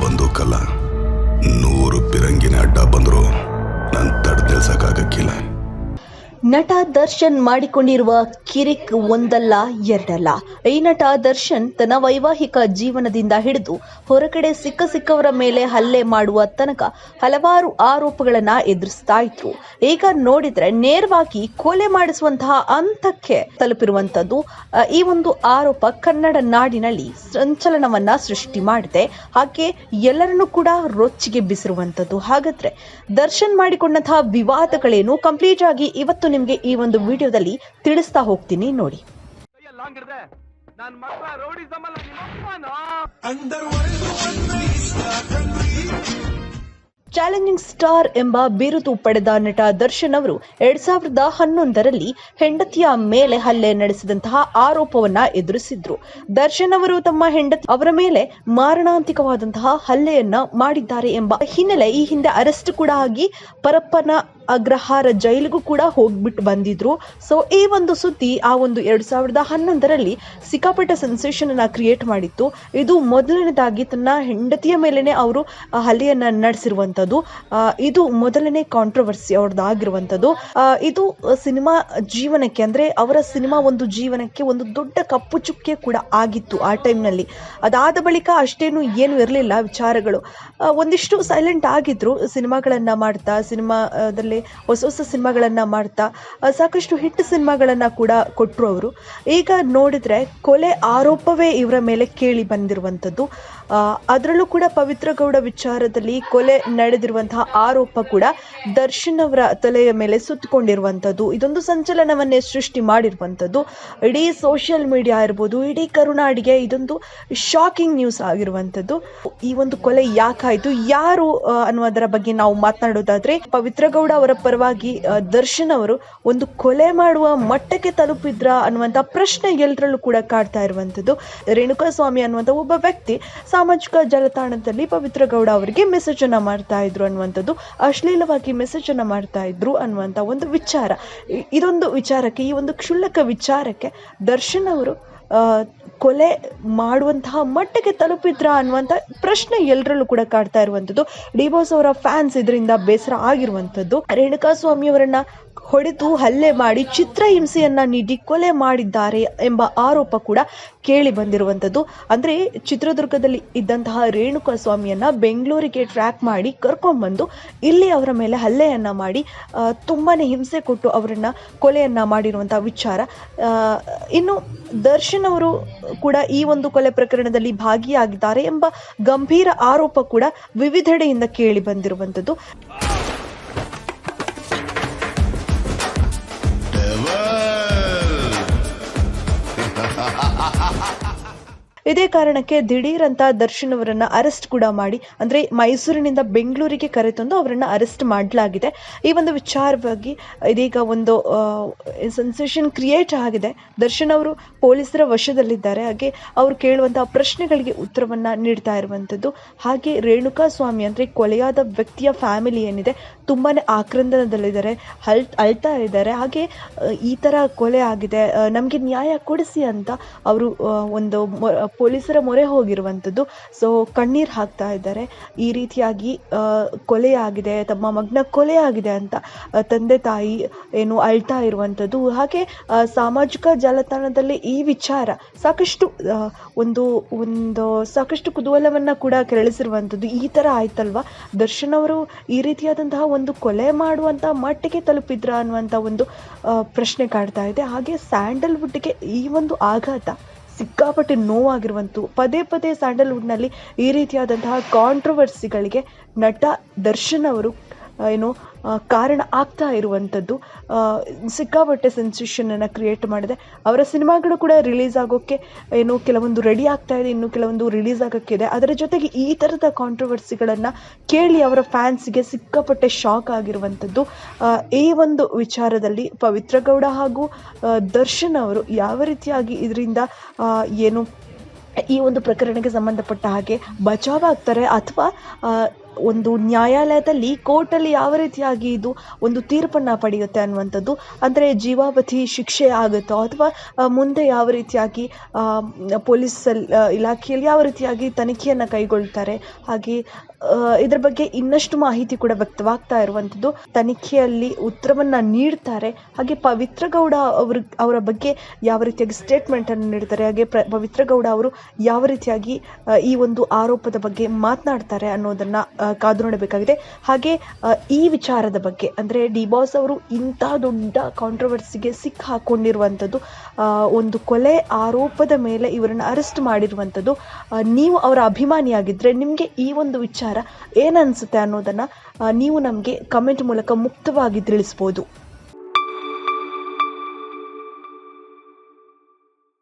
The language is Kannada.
ಬಂದೂಕಲ್ಲ, 100 ಪಿರಂಗಿನ ಅಡ್ಡ ಬಂದ್ರು ನಾನು ತಡೆ ನಿಲ್ಸಕ್ಕಾಗಕ್ಕಿಲ್ಲ. ನಟ ದರ್ಶನ್ ಮಾಡಿಕೊಂಡಿರುವ ಕಿರಿಕ್ ಒಂದಲ್ಲ ಎರಡಲ್ಲ. ಈ ನಟ ದರ್ಶನ್ ತನ್ನ ವೈವಾಹಿಕ ಜೀವನದಿಂದ ಹಿಡಿದು ಹೊರಗಡೆ ಸಿಕ್ಕವರ ಮೇಲೆ ಹಲ್ಲೆ ಮಾಡುವ ತನಕ ಹಲವಾರು ಆರೋಪಗಳನ್ನ ಎದುರಿಸ್ತಾ ಇದ್ರು. ಈಗ ನೋಡಿದ್ರೆ ನೇರವಾಗಿ ಕೊಲೆ ಮಾಡಿಸುವಂತಹ ಹಂತಕ್ಕೆ ತಲುಪಿರುವಂತದ್ದು ಈ ಒಂದು ಆರೋಪ ಕನ್ನಡ ನಾಡಿನಲ್ಲಿ ಸಂಚಲನವನ್ನ ಸೃಷ್ಟಿ ಮಾಡಿದೆ. ಹಾಗೆ ಎಲ್ಲರನ್ನೂ ಕೂಡ ರೊಚ್ಚಿಗೆಬ್ಬಿಸಿರುವಂತದ್ದು. ಹಾಗಾದ್ರೆ ದರ್ಶನ್ ಮಾಡಿಕೊಂಡಂತಹ ವಿವಾದಗಳೇನು ಕಂಪ್ಲೀಟ್ ಆಗಿ ಇವತ್ತು ನಿಮ್ಗೆ ಈ ಒಂದು ವಿಡಿಯೋದಲ್ಲಿ ತಿಳಿಸ್ತಾ ಹೋಗ್ತೀನಿ ನೋಡಿ. ಚಾಲೆಂಜಿಂಗ್ ಸ್ಟಾರ್ ಎಂಬ ಬಿರುದು ಪಡೆದ ನಟ ದರ್ಶನ್ ಅವರು 2011ರಲ್ಲಿ ಹೆಂಡತಿಯ ಮೇಲೆ ಹಲ್ಲೆ ನಡೆಸಿದಂತಹ ಆರೋಪವನ್ನ ಎದುರಿಸಿದ್ರು. ದರ್ಶನ್ ಅವರು ತಮ್ಮ ಹೆಂಡತಿ ಅವರ ಮೇಲೆ ಮಾರಣಾಂತಿಕವಾದಂತಹ ಹಲ್ಲೆಯನ್ನ ಮಾಡಿದ್ದಾರೆ ಎಂಬ ಹಿನ್ನೆಲೆ ಈ ಹಿಂದೆ ಅರೆಸ್ಟ್ ಕೂಡ ಆಗಿ ಪರಪ್ಪನ ಅಗ್ರಹಾರ ಜೈಲಿಗೂ ಕೂಡ ಹೋಗ್ಬಿಟ್ಟು ಬಂದಿದ್ರು. ಸೊ ಈ ಒಂದು ಸುದ್ದಿ ಆ ಒಂದು 2011ರಲ್ಲಿ ಸಿಕ್ಕಾಪಟ್ಟೆ ಸೆನ್ಸೇಷನ್ ಅನ್ನ ಕ್ರಿಯೇಟ್ ಮಾಡಿತ್ತು. ಇದು ಮೊದಲನೇದಾಗಿ ತನ್ನ ಹೆಂಡತಿಯ ಮೇಲೆನೆ ಅವರು ಹಲ್ಲೆಯನ್ನ ನಡೆಸಿರುವಂತದ್ದು. ಇದು ಮೊದಲನೇ ಕಾಂಟ್ರವರ್ಸಿ ಅವ್ರದ್ದಾಗಿರುವಂತದ್ದು. ಇದು ಸಿನಿಮಾ ಜೀವನಕ್ಕೆ ಅಂದ್ರೆ ಅವರ ಸಿನಿಮಾ ಒಂದು ಜೀವನಕ್ಕೆ ಒಂದು ದೊಡ್ಡ ಕಪ್ಪು ಚುಕ್ಕೆ ಕೂಡ ಆಗಿತ್ತು ಆ ಟೈಮ್ನಲ್ಲಿ. ಅದಾದ ಬಳಿಕ ಅಷ್ಟೇನು ಏನು ಇರಲಿಲ್ಲ ವಿಚಾರಗಳು. ಒಂದಿಷ್ಟು ಸೈಲೆಂಟ್ ಆಗಿದ್ರು. ಸಿನಿಮಾಗಳನ್ನ ಮಾಡ್ತಾ ಸಿನಿಮಾದಲ್ಲಿ ಹೊಸ ಸಿನಿಮಾಗಳನ್ನ ಮಾಡ್ತಾ ಸಾಕಷ್ಟು ಹಿಟ್ ಸಿನಿಮಾಗಳನ್ನ ಕೂಡ ಕೊಟ್ಟರು ಅವರು. ಈಗ ನೋಡಿದ್ರೆ ಕೊಲೆ ಆರೋಪವೇ ಇವರ ಮೇಲೆ ಕೇಳಿ ಬಂದಿರುವಂತದ್ದು. ಅದರಲ್ಲೂ ಕೂಡ ಪವಿತ್ರ ಗೌಡ ವಿಚಾರದಲ್ಲಿ ಕೊಲೆ ನಡೆದಿರುವಂತಹ ಆರೋಪ ಕೂಡ ದರ್ಶನ್ ಅವರ ತಲೆಯ ಮೇಲೆ ಸುತ್ತಕೊಂಡಿರುವಂತದ್ದು. ಇದೊಂದು ಸಂಚಲನವನ್ನೇ ಸೃಷ್ಟಿ ಮಾಡಿರುವಂತದ್ದು. ಇಡೀ ಸೋಷಿಯಲ್ ಮೀಡಿಯಾ ಇರ್ಬೋದು, ಇಡೀ ಕರುನಾಡಿಗೆ ಇದೊಂದು ಶಾಕಿಂಗ್ ನ್ಯೂಸ್ ಆಗಿರುವಂತದ್ದು. ಈ ಒಂದು ಕೊಲೆ ಯಾಕಾಯ್ತು, ಯಾರು ಅನ್ನೋದರ ಬಗ್ಗೆ ನಾವು ಮಾತನಾಡೋದಾದ್ರೆ, ಪವಿತ್ರ ಗೌಡ ಅವರ ಪರವಾಗಿ ದರ್ಶನ್ ಅವರು ಒಂದು ಕೊಲೆ ಮಾಡುವ ಮಟ್ಟಕ್ಕೆ ತಲುಪಿದ್ರ ಅನ್ನುವಂತ ಪ್ರಶ್ನೆ ಎಲ್ಲರಲ್ಲೂ ಕೂಡ ಕಾಡ್ತಾ ಇರುವಂತದ್ದು. ರೇಣುಕಾಸ್ವಾಮಿ ಅನ್ನುವಂತ ಒಬ್ಬ ವ್ಯಕ್ತಿ ಸಾಮಾಜಿಕ ಜಾಲತಾಣದಲ್ಲಿ ಪವಿತ್ರ ಗೌಡ ಅವರಿಗೆ ಮೆಸೇಜ್ ಅನ್ನ ಮಾಡ್ತಾ ಇದ್ರು ಅನ್ನುವಂಥದ್ದು, ಅಶ್ಲೀಲವಾಗಿ ಮೆಸೇಜ್ ಅನ್ನ ಮಾಡ್ತಾ ಇದ್ರು ಅನ್ನುವಂತ ಒಂದು ವಿಚಾರ. ಇದೊಂದು ವಿಚಾರಕ್ಕೆ, ಈ ಒಂದು ಕ್ಷುಲ್ಲಕ ವಿಚಾರಕ್ಕೆ ದರ್ಶನ್ ಅವರು ಕೊಲೆ ಮಾಡುವಂತಹ ಮಟ್ಟಿಗೆ ತಲುಪಿದ್ರ ಅನ್ನುವಂಥ ಪ್ರಶ್ನೆ ಎಲ್ಲರಲ್ಲೂ ಕೂಡ ಕಾಡ್ತಾ ಇರುವಂಥದ್ದು. ಡಿವೋರ್ಸ್ ಅವರ ಫ್ಯಾನ್ಸ್ ಇದರಿಂದ ಬೇಸರ ಆಗಿರುವಂಥದ್ದು. ರೇಣುಕಾಸ್ವಾಮಿ ಅವರನ್ನ ಹೊಡೆದು ಹಲ್ಲೆ ಮಾಡಿ ಚಿತ್ರಹಿಂಸೆಯನ್ನ ನೀಡಿ ಕೊಲೆ ಮಾಡಿದ್ದಾರೆ ಎಂಬ ಆರೋಪ ಕೂಡ ಕೇಳಿ ಬಂದಿರುವಂಥದ್ದು. ಅಂದ್ರೆ ಚಿತ್ರದುರ್ಗದಲ್ಲಿ ಇದ್ದಂತಹ ರೇಣುಕಾಸ್ವಾಮಿಯನ್ನ ಬೆಂಗಳೂರಿಗೆ ಟ್ರ್ಯಾಕ್ ಮಾಡಿ ಕರ್ಕೊಂಡ್ಬಂದು ಇಲ್ಲಿ ಅವರ ಮೇಲೆ ಹಲ್ಲೆಯನ್ನ ಮಾಡಿ ತುಂಬಾನೇ ಹಿಂಸೆ ಕೊಟ್ಟು ಅವರನ್ನ ಕೊಲೆಯನ್ನ ಮಾಡಿರುವಂತಹ ವಿಚಾರ. ಇನ್ನು ದರ್ಶನ್ ಅವರು ಕೂಡ ಈ ಒಂದು ಕೊಲೆ ಪ್ರಕರಣದಲ್ಲಿ ಭಾಗಿಯಾಗಿದ್ದಾರೆ ಎಂಬ ಗಂಭೀರ ಆರೋಪ ಕೂಡ ವಿವಿಧೆಡೆಯಿಂದ ಕೇಳಿ ಬಂದಿರುವಂಥದ್ದು. ಇದೇ ಕಾರಣಕ್ಕೆ ದಿಢೀರ್ ಅಂತ ದರ್ಶನ್ ಅವರನ್ನ ಅರೆಸ್ಟ್ ಕೂಡ ಮಾಡಿ, ಅಂದ್ರೆ ಮೈಸೂರಿನಿಂದ ಬೆಂಗಳೂರಿಗೆ ಕರೆತಂದು ಅವರನ್ನ ಅರೆಸ್ಟ್ ಮಾಡಲಾಗಿದೆ. ಈ ಒಂದು ವಿಚಾರವಾಗಿ ಇದೀಗ ಒಂದು ಸೆನ್ಸೇಷನ್ ಕ್ರಿಯೇಟ್ ಆಗಿದೆ. ದರ್ಶನ್ ಅವರು ಪೊಲೀಸರ ವಶದಲ್ಲಿದ್ದಾರೆ. ಹಾಗೆ ಅವರು ಕೇಳುವಂತಹ ಪ್ರಶ್ನೆಗಳಿಗೆ ಉತ್ತರವನ್ನ ನೀಡ್ತಾ ಇರುವಂತದ್ದು. ಹಾಗೆ ರೇಣುಕಾಸ್ವಾಮಿ ಅಂದ್ರೆ ಕೊಲೆಯಾದ ವ್ಯಕ್ತಿಯ ಫ್ಯಾಮಿಲಿ ಏನಿದೆ ತುಂಬಾನೇ ಆಕ್ರಂದನದಲ್ಲಿದ್ದಾರೆ, ಅಳ್ತಾ ಇದ್ದಾರೆ. ಹಾಗೆ ಈ ತರ ಕೊಲೆ ಆಗಿದೆ, ನಮ್ಗೆ ನ್ಯಾಯ ಕೊಡಿಸಿ ಅಂತ ಅವರು ಒಂದು ಪೊಲೀಸರ ಮೊರೆ ಹೋಗಿರುವಂಥದ್ದು. ಸೊ ಕಣ್ಣೀರು ಹಾಕ್ತಾ ಇದ್ದಾರೆ. ಈ ರೀತಿಯಾಗಿ ಕೊಲೆ ಆಗಿದೆ, ತಮ್ಮ ಮಗನ ಕೊಲೆ ಆಗಿದೆ ಅಂತ ತಂದೆ ತಾಯಿ ಏನು ಅಳ್ತಾ ಇರುವಂಥದ್ದು. ಹಾಗೆ ಸಾಮಾಜಿಕ ಜಾಲತಾಣದಲ್ಲಿ ಈ ವಿಚಾರ ಸಾಕಷ್ಟು ಸಾಕಷ್ಟು ಕುತೂಹಲವನ್ನ ಕೂಡ ಕೆರಳಿಸಿರುವಂಥದ್ದು. ಈ ತರ ಆಯ್ತಲ್ವಾ, ದರ್ಶನ್ ಅವರು ಈ ರೀತಿಯಾದಂತಹ ಒಂದು ಕೊಲೆ ಮಾಡುವಂತ ಮಟ್ಟಿಗೆ ತಲುಪಿದ್ರ ಅನ್ನುವಂತ ಒಂದು ಪ್ರಶ್ನೆ ಕಾಡ್ತಾ ಇದೆ. ಹಾಗೆ ಸ್ಯಾಂಡಲ್ವುಡ್ಗೆ ಈ ಒಂದು ಆಘಾತ ಸಿಕ್ಕಾಪಟ್ಟೆ ನೋವಾಗಿರುವಂತು. ಪದೇ ಪದೇ ಸ್ಯಾಂಡಲ್ವುಡ್ನಲ್ಲಿ ಈ ರೀತಿಯಾದಂತಹ ಕಾಂಟ್ರವರ್ಸಿಗಳಿಗೆ ನಟ ದರ್ಶನ್ ಅವರು ಕಾರಣ ಆಗ್ತಾ ಇರುವಂಥದ್ದು ಸಿಕ್ಕಾಪಟ್ಟೆ ಸೆನ್ಸೇಷನ್ ಅನ್ನ ಕ್ರಿಯೇಟ್ ಮಾಡಿದೆ. ಅವರ ಸಿನಿಮಾಗಳು ಕೂಡ ರಿಲೀಸ್ ಆಗೋಕ್ಕೆ ಕೆಲವೊಂದು ರೆಡಿ ಆಗ್ತಾ ಇದೆ, ಇನ್ನು ಕೆಲವೊಂದು ರಿಲೀಸ್ ಆಗೋಕ್ಕಿದೆ. ಅದರ ಜೊತೆಗೆ ಈ ಥರದ ಕಾಂಟ್ರವರ್ಸಿಗಳನ್ನು ಕೇಳಿ ಅವರ ಫ್ಯಾನ್ಸ್ಗೆ ಸಿಕ್ಕಾಪಟ್ಟೆ ಶಾಕ್ ಆಗಿರುವಂಥದ್ದು. ಈ ಒಂದು ವಿಚಾರದಲ್ಲಿ ಪವಿತ್ರ ಗೌಡ ಹಾಗೂ ದರ್ಶನ್ ಅವರು ಯಾವ ರೀತಿಯಾಗಿ ಇದರಿಂದ ಈ ಒಂದು ಪ್ರಕರಣಕ್ಕೆ ಸಂಬಂಧಪಟ್ಟ ಹಾಗೆ ಬಚಾವ್ ಆಗ್ತಾರೆ ಅಥವಾ ಒಂದು ನ್ಯಾಯಾಲಯದಲ್ಲಿ ಕೋರ್ಟಲ್ಲಿ ಯಾವ ರೀತಿಯಾಗಿ ಇದು ಒಂದು ತೀರ್ಪನ್ನು ಪಡೆಯುತ್ತೆ ಅನ್ನುವಂಥದ್ದು, ಅಂದರೆ ಜೀವಾವಧಿ ಶಿಕ್ಷೆ ಆಗುತ್ತೋ ಅಥವಾ ಮುಂದೆ ಯಾವ ರೀತಿಯಾಗಿ ಪೊಲೀಸ್ ಇಲಾಖೆಯಲ್ಲಿ ಯಾವ ರೀತಿಯಾಗಿ ತನಿಖೆಯನ್ನು ಕೈಗೊಳ್ತಾರೆ, ಹಾಗೆ ಇದರ ಬಗ್ಗೆ ಇನ್ನಷ್ಟು ಮಾಹಿತಿ ಕೂಡ ವ್ಯಕ್ತವಾಗ್ತಾ ಇರುವಂಥದ್ದು. ತನಿಖೆಯಲ್ಲಿ ಉತ್ತರವನ್ನ ನೀಡ್ತಾರೆ, ಹಾಗೆ ಪವಿತ್ರ ಗೌಡ ಅವರ ಬಗ್ಗೆ ಯಾವ ರೀತಿಯಾಗಿ ಸ್ಟೇಟ್ಮೆಂಟ್ ಅನ್ನು ನೀಡ್ತಾರೆ, ಹಾಗೆ ಪವಿತ್ರ ಗೌಡ ಅವರು ಯಾವ ರೀತಿಯಾಗಿ ಈ ಒಂದು ಆರೋಪದ ಬಗ್ಗೆ ಮಾತನಾಡ್ತಾರೆ ಅನ್ನೋದನ್ನ ಕಾದು ನೋಡಬೇಕಾಗಿದೆ. ಹಾಗೆ ಈ ವಿಚಾರದ ಬಗ್ಗೆ ಅಂದರೆ ಡಿ ಬಾಸ್ ಅವರು ಇಂತಹ ದೊಡ್ಡ ಕಾಂಟ್ರವರ್ಸಿಗೆ ಸಿಕ್ಕಾಕೊಂಡಿರುವಂಥದ್ದು, ಒಂದು ಕೊಲೆ ಆರೋಪದ ಮೇಲೆ ಇವರನ್ನು ಅರೆಸ್ಟ್ ಮಾಡಿರುವಂಥದ್ದು, ನೀವು ಅವರ ಅಭಿಮಾನಿಯಾಗಿದ್ದರೆ ನಿಮಗೆ ಈ ಒಂದು ವಿಚಾರ ಏನನ್ಸುತ್ತೆ ಅನ್ನೋದನ್ನು ನೀವು ನಮಗೆ ಕಮೆಂಟ್ ಮೂಲಕ ಮುಕ್ತವಾಗಿ ತಿಳಿಸ್ಬೋದು.